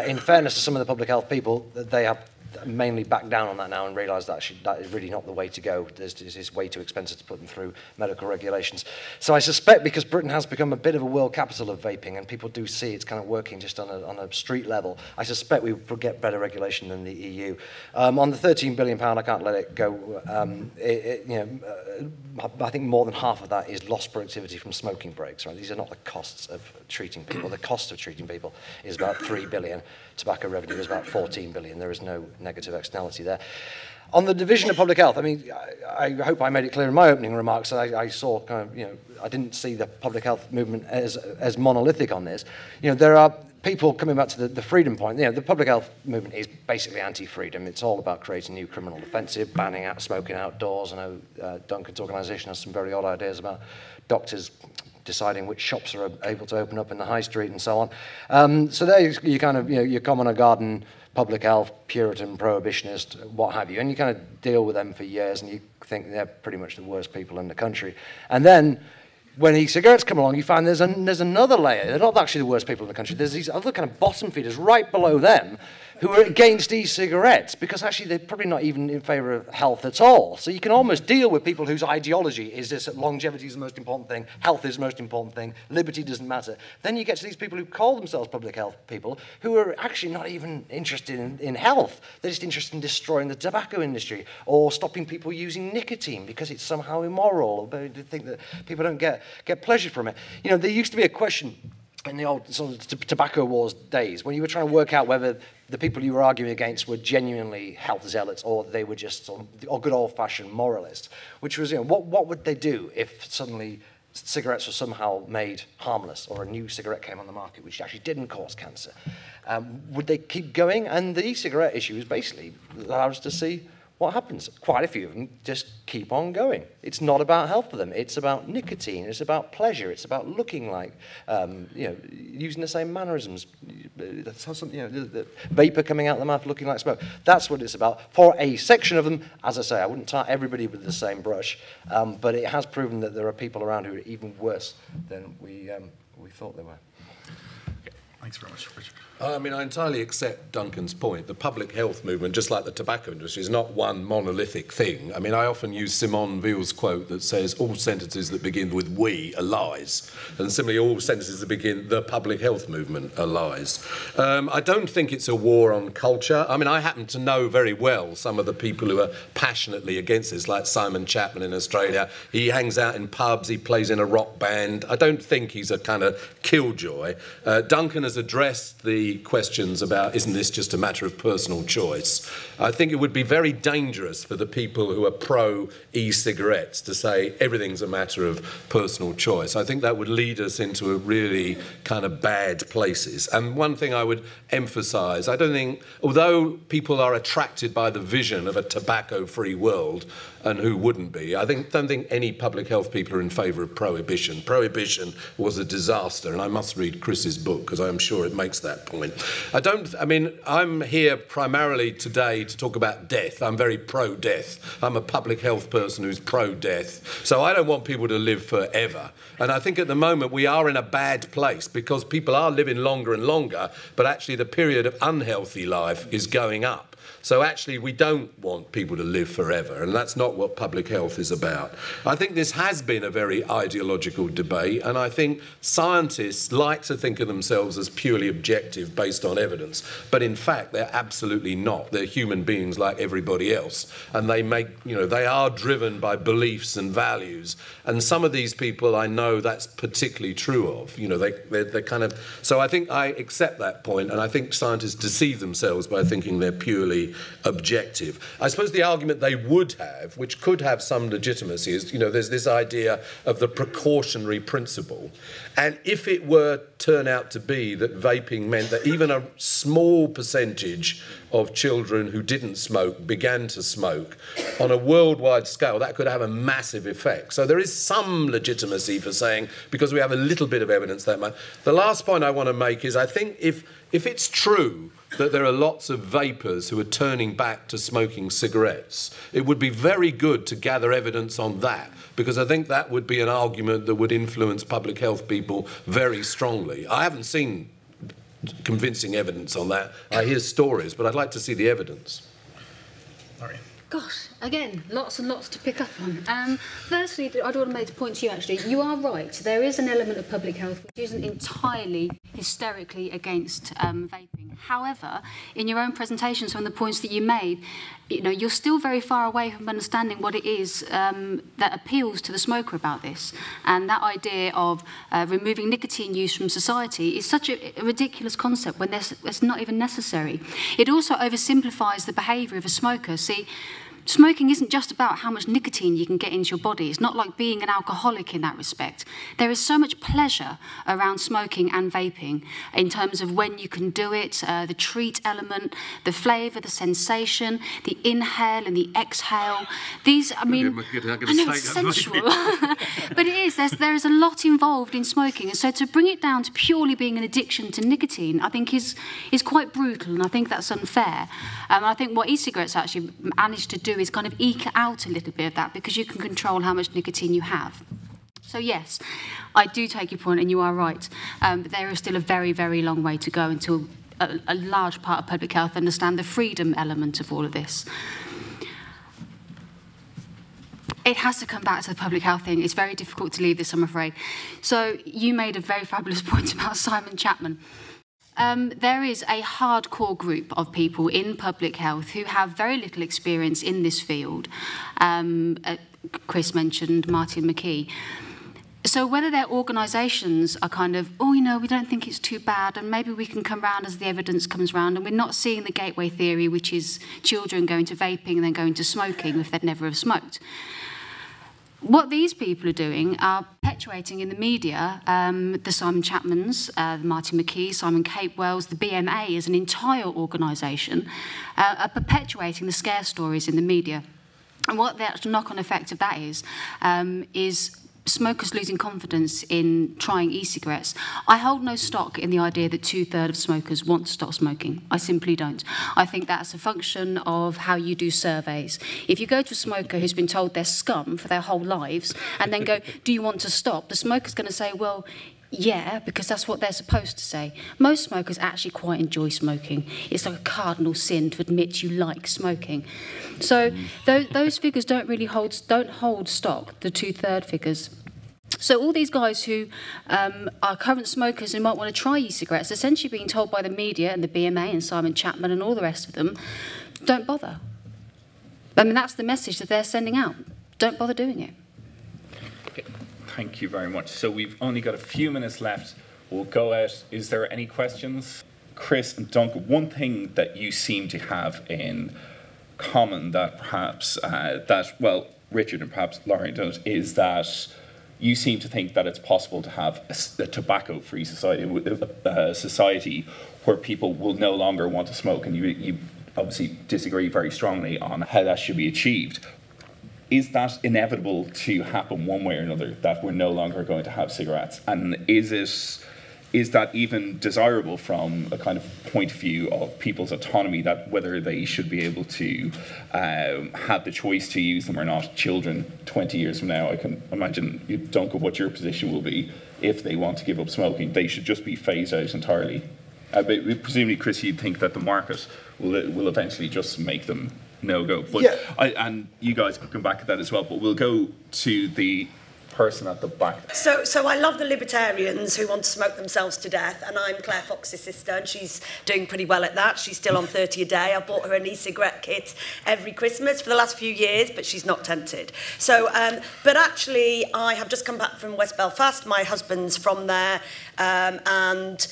In fairness to some of the public health people, they have mainly backed down on that now and realised that is really not the way to go. It's way too expensive to put them through medical regulations. So I suspect because Britain has become a bit of a world capital of vaping and people do see it's kind of working just on a street level, I suspect we would get better regulation than the EU. On the £13 billion, I can't let it go. I think more than half of that is lost productivity from smoking breaks. Right? These are not the costs of treating people. The cost of treating people is about £3 billion. Tobacco revenue is about £14 billion. There is no negative externality there. On the division of public health, I mean, I hope I made it clear in my opening remarks that I saw kind of, I didn't see the public health movement as monolithic on this. There are people coming back to the freedom point. The public health movement is basically anti-freedom. It's all about creating new criminal offensive, banning out smoking outdoors. I know Duncan's organisation has some very odd ideas about doctors deciding which shops are able to open up in the high street and so on. So there you kind of, your commoner garden, public health, Puritan, prohibitionist, what have you, and you kind of deal with them for years and you think they're pretty much the worst people in the country. And then when e-cigarettes come along, you find there's another layer. They're not actually the worst people in the country. There's these other kind of bottom feeders right below them who are against e-cigarettes because actually they're probably not even in favour of health at all. So you can almost deal with people whose ideology is this: that longevity is the most important thing, health is the most important thing, liberty doesn't matter. Then you get to these people who call themselves public health people who are actually not even interested in health. They're just interested in destroying the tobacco industry or stopping people using nicotine because it's somehow immoral, or they think that people don't get pleasure from it. You know, there used to be a question in the old sort of tobacco wars days, when you were trying to work out whether the people you were arguing against were genuinely health zealots or they were just sort of good old-fashioned moralists, which was, you know, what would they do if suddenly cigarettes were somehow made harmless or a new cigarette came on the market which actually didn't cause cancer? Would they keep going? And the e-cigarette issue is basically allows us to see what happens. Quite a few of them just keep on going. It's not about health for them. It's about nicotine. It's about pleasure. It's about looking like, you know, using the same mannerisms. That's how some, you know, the vapor coming out of the mouth looking like smoke. That's what it's about. For a section of them, as I say, I wouldn't tar everybody with the same brush, but it has proven that there are people around who are even worse than we thought they were. Okay. Thanks very much, Richard. I mean, I entirely accept Duncan's point. The public health movement, just like the tobacco industry, is not one monolithic thing. I mean, I often use Simone Veil's quote that says all sentences that begin with "we" are lies, and similarly all sentences that begin "the public health movement" are lies. I don't think it's a war on culture. I mean, I happen to know very well some of the people who are passionately against this, like Simon Chapman in Australia. He hangs out in pubs, he plays in a rock band. I don't think he's a kind of killjoy. Duncan has addressed the questions about, isn't this just a matter of personal choice? I think it would be very dangerous for the people who are pro e-cigarettes to say everything's a matter of personal choice. I think that would lead us into a really kind of bad places. And one thing I would emphasise, I don't think, although people are attracted by the vision of a tobacco-free world, and who wouldn't be, I don't think any public health people are in favour of prohibition. Prohibition was a disaster, and I must read Chris's book because I'm sure it makes that point. I mean, I'm here primarily today to talk about death. I'm very pro-death. I'm a public health person who's pro-death. So I don't want people to live forever. And I think at the moment we are in a bad place because people are living longer and longer, but actually the period of unhealthy life is going up. So actually we don't want people to live forever, and that's not what public health is about. I think this has been a very ideological debate, and I think scientists like to think of themselves as purely objective based on evidence, but in fact they're absolutely not. They're human beings like everybody else, and they make, you know, they are driven by beliefs and values, and some of these people I know that's particularly true of. You know, they're kind of, so I think I accept that point, and I think scientists deceive themselves by thinking they're purely objective. I suppose the argument they would have, which could have some legitimacy, is, you know, there's this idea of the precautionary principle. And if it were turn out to be that vaping meant that even a small percentage of children who didn't smoke began to smoke on a worldwide scale, that could have a massive effect. So there is some legitimacy for saying, because we have a little bit of evidence that might. The last point I want to make is I think if it's true that there are lots of vapers who are turning back to smoking cigarettes, it would be very good to gather evidence on that, because I think that would be an argument that would influence public health people very strongly. I haven't seen convincing evidence on that. I hear stories, but I'd like to see the evidence. Laurie. Gosh, again, lots and lots to pick up on. Firstly, I'd want to make a point to you, actually. You are right. There is an element of public health which isn't entirely hysterically against vaping. However, in your own presentation, some of the points that you made, you know, you're still very far away from understanding what it is that appeals to the smoker about this. And that idea of removing nicotine use from society is such a ridiculous concept when it's not even necessary. It also oversimplifies the behaviour of a smoker. See, smoking isn't just about how much nicotine you can get into your body. It's not like being an alcoholic in that respect. There is so much pleasure around smoking and vaping in terms of when you can do it, the treat element, the flavour, the sensation, the inhale and the exhale. These, I mean, I know it's sensual, but it is. There is a lot involved in smoking, and so to bring it down to purely being an addiction to nicotine, I think is quite brutal, and I think that's unfair. I think what e-cigarettes actually managed to do is kind of eke out a little bit of that, because you can control how much nicotine you have. So yes, I do take your point, and you are right. But there is still a very, very long way to go until a large part of public health understand the freedom element of all of this. It has to come back to the public health thing. It's very difficult to leave this, I'm afraid. So you made a very fabulous point about Simon Chapman. There is a hardcore group of people in public health who have very little experience in this field. Chris mentioned Martin McKee. So whether their organisations are kind of, oh, you know, we don't think it's too bad, and maybe we can come round as the evidence comes round, and we're not seeing the gateway theory, which is children going to vaping and then going to smoking if they'd never have smoked. What these people are doing are perpetuating in the media, the Simon Chapmans, the Martin McKee, Simon Capewells, the BMA as an entire organisation, are perpetuating the scare stories in the media. And what the actual knock-on effect of that is smokers losing confidence in trying e-cigarettes. I hold no stock in the idea that 2/3 of smokers want to stop smoking. I simply don't. I think that's a function of how you do surveys. If you go to a smoker who's been told they're scum for their whole lives and then go, do you want to stop? The smoker's going to say, well, yeah, because that's what they're supposed to say. Most smokers actually quite enjoy smoking. It's like a cardinal sin to admit you like smoking. So those figures don't really hold stock, the 2/3 figures. So all these guys who are current smokers who might want to try e-cigarettes, essentially being told by the media and the BMA and Simon Chapman and all the rest of them, don't bother. I mean, that's the message that they're sending out. Don't bother doing it. Thank you very much. So we've only got a few minutes left. We'll go out. Is there any questions? Chris and Duncan, one thing that you seem to have in common that perhaps, Richard and perhaps Lauren don't, is that you seem to think that it's possible to have a tobacco-free society, a society where people will no longer want to smoke, and you obviously disagree very strongly on how that should be achieved. Is that inevitable to happen one way or another, that we're no longer going to have cigarettes? And is that even desirable from a kind of point of view of people's autonomy, that whether they should be able to have the choice to use them or not? Children 20 years from now, I can imagine, you don't know what your position will be if they want to give up smoking. They should just be phased out entirely. But presumably, Chris, you'd think that the market will eventually just make them no-go. But yeah. And you guys can come back to that as well, but we'll go to the person at the back. So I love the libertarians who want to smoke themselves to death, and I'm Claire Fox's sister, and she's doing pretty well at that. She's still on 30 a day. I bought her an e-cigarette kit every Christmas for the last few years, but she's not tempted. So, but actually, I have just come back from West Belfast. My husband's from there, and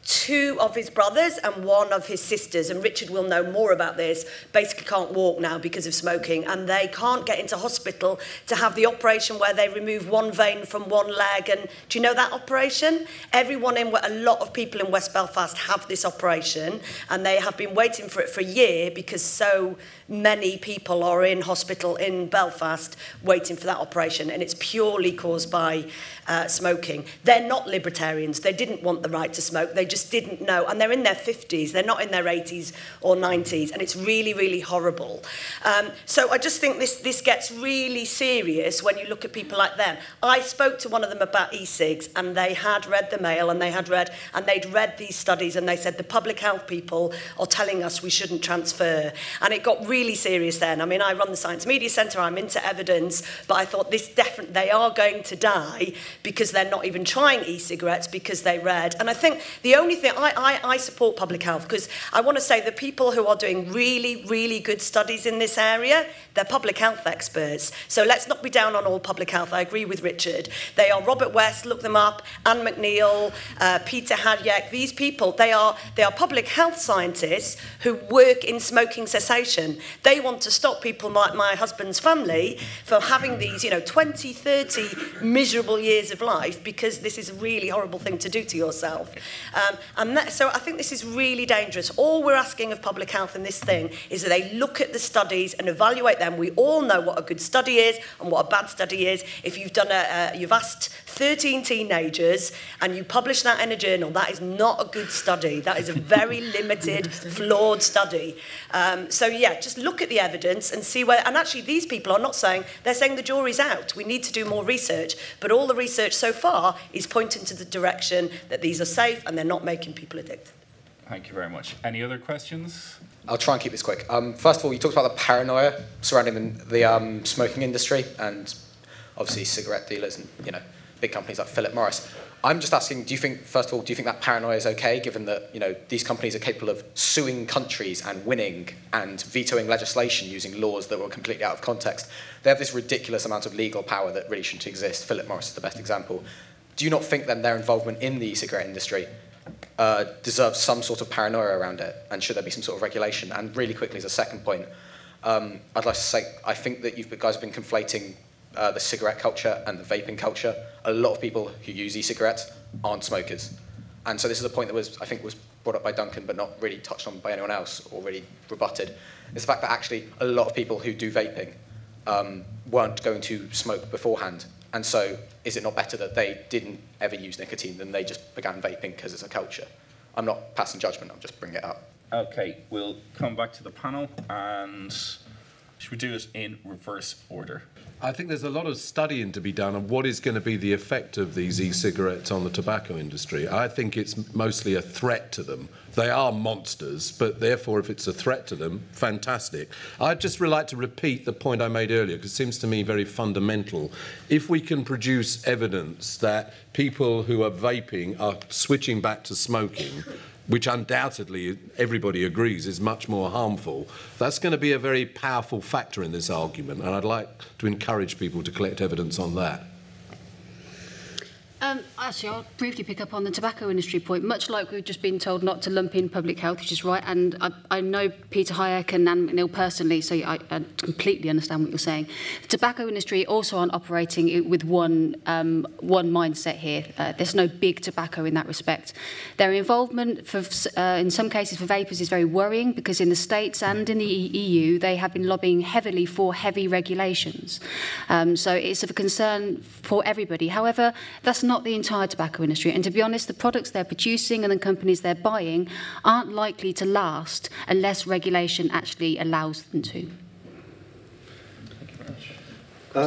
two of his brothers and one of his sisters, and Richard will know more about this, basically can't walk now because of smoking, and they can't get into hospital to have the operation where they remove one vein from one leg. And do you know that operation? A lot of people in West Belfast have this operation, and they have been waiting for it for a year because so many people are in hospital in Belfast waiting for that operation, and it's purely caused by smoking. They're not libertarians. They didn't want the right to smoke. They just didn't know, and they're in their 50s. They're not in their 80s or 90s, and it's really, really horrible. So I just think this gets really serious when you look at people like them. I spoke to one of them about e-cigs, and they had read the Mail, and they'd read these studies, and they said the public health people are telling us we shouldn't transfer, and it got really serious then. I mean, I run the Science Media Centre, I'm into evidence, but I thought they are going to die because they're not even trying e-cigarettes because they read. And I think the only thing, I support public health because I want to say the people who are doing really, really good studies in this area, they're public health experts. So let's not be down on all public health. I agree with Richard. They are Robert West, look them up, Anne McNeil, Peter Hadyak. These people, they are public health scientists who work in smoking cessation. They want to stop people like my husband's family from having these, 20, 30 miserable years of life because this is a really horrible thing to do to yourself. So I think this is really dangerous. All we're asking of public health in this thing is that they look at the studies and evaluate them. We all know what a good study is and what a bad study is. If you've done you've asked 13 teenagers and you publish that in a journal, that is not a good study. That is a very limited, flawed study. So yeah, just look at the evidence and see where, and actually these people are not saying, they're saying the jury's out. We need to do more research, but all the research so far is pointing to the direction that these are safe and they're not making people addicted. Thank you very much. Any other questions? I'll try and keep this quick. First of all, you talked about the paranoia surrounding the smoking industry and obviously cigarette dealers and, you know, big companies like Philip Morris. I'm just asking, do you think, first of all, do you think that paranoia is okay, given that, you know, these companies are capable of suing countries and winning and vetoing legislation using laws that were completely out of context? They have this ridiculous amount of legal power that really shouldn't exist. Philip Morris is the best example. Do you not think then their involvement in the e-cigarette industry deserves some sort of paranoia around it, and should there be some sort of regulation? And really quickly, as a second point, I'd like to say, I think that you guys have been conflating the cigarette culture and the vaping culture. A lot of people who use e-cigarettes aren't smokers. And so this is a point that was, I think, was brought up by Duncan, but not really touched on by anyone else or really rebutted, is the fact that actually a lot of people who do vaping weren't going to smoke beforehand. And so is it not better that they didn't ever use nicotine than they just began vaping because it's a culture? I'm not passing judgment, I'm just bringing it up. Okay, we'll come back to the panel, and should we do it in reverse order? I think there's a lot of studying to be done on what is going to be the effect of these e-cigarettes on the tobacco industry. I think it's mostly a threat to them. They are monsters, but therefore if it's a threat to them, fantastic. I'd just really like to repeat the point I made earlier, because it seems to me very fundamental. If we can produce evidence that people who are vaping are switching back to smoking, which undoubtedly everybody agrees is much more harmful, that's going to be a very powerful factor in this argument, and I'd like to encourage people to collect evidence on that. Actually, I'll briefly pick up on the tobacco industry point. Much like we've just been told not to lump in public health, which is right, and I know Peter Hayek and Nan McNeill personally, so I completely understand what you're saying. The tobacco industry also aren't operating with one mindset here. There's no big tobacco in that respect. Their involvement, in some cases for vapers, is very worrying, because in the States and in the EU, they have been lobbying heavily for heavy regulations. So it's of a concern for everybody. However, that's not the entire tobacco industry, and to be honest, the products they're producing and the companies they're buying aren't likely to last unless regulation actually allows them to.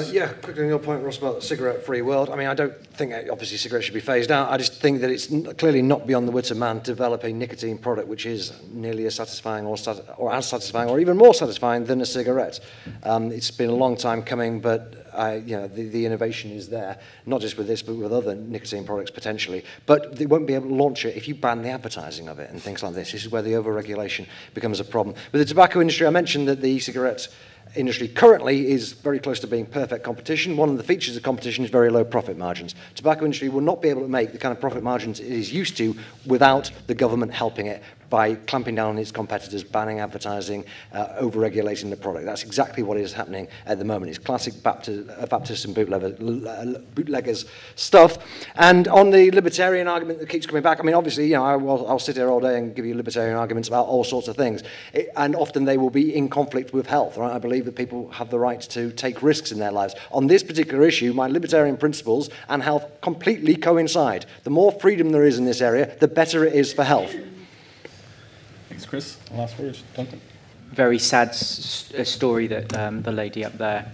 Yeah, quickly on your point, Ross, about the cigarette-free world. I mean, I don't think, obviously, cigarettes should be phased out. I just think that it's clearly not beyond the wit of man to develop a nicotine product which is nearly as satisfying or as satisfying or even more satisfying than a cigarette. It's been a long time coming, but you know, the innovation is there, not just with this, but with other nicotine products potentially. But they won't be able to launch it if you ban the advertising of it and things like this. This is where the over-regulation becomes a problem. With the tobacco industry, I mentioned that the e-cigarette industry currently is very close to being perfect competition. One of the features of competition is very low profit margins. Tobacco industry will not be able to make the kind of profit margins it is used to without the government helping it by clamping down on its competitors, banning advertising, over-regulating the product. That's exactly what is happening at the moment. It's classic Baptist and bootleggers stuff. And on the libertarian argument that keeps coming back, I mean, obviously, you know, I'll sit here all day and give you libertarian arguments about all sorts of things. And often they will be in conflict with health, right? I believe that people have the right to take risks in their lives. On this particular issue, my libertarian principles and health completely coincide. The more freedom there is in this area, the better it is for health. Thanks, Chris. Last words, Duncan. Very sad story that the lady up there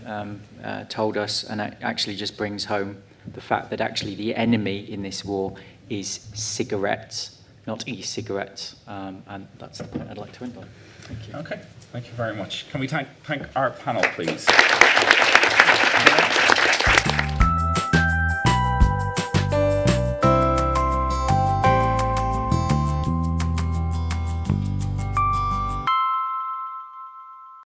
told us, and it actually just brings home the fact that actually the enemy in this war is cigarettes, not e-cigarettes, and that's the point I'd like to end on. Thank you. Okay, thank you very much. Can we thank our panel, please?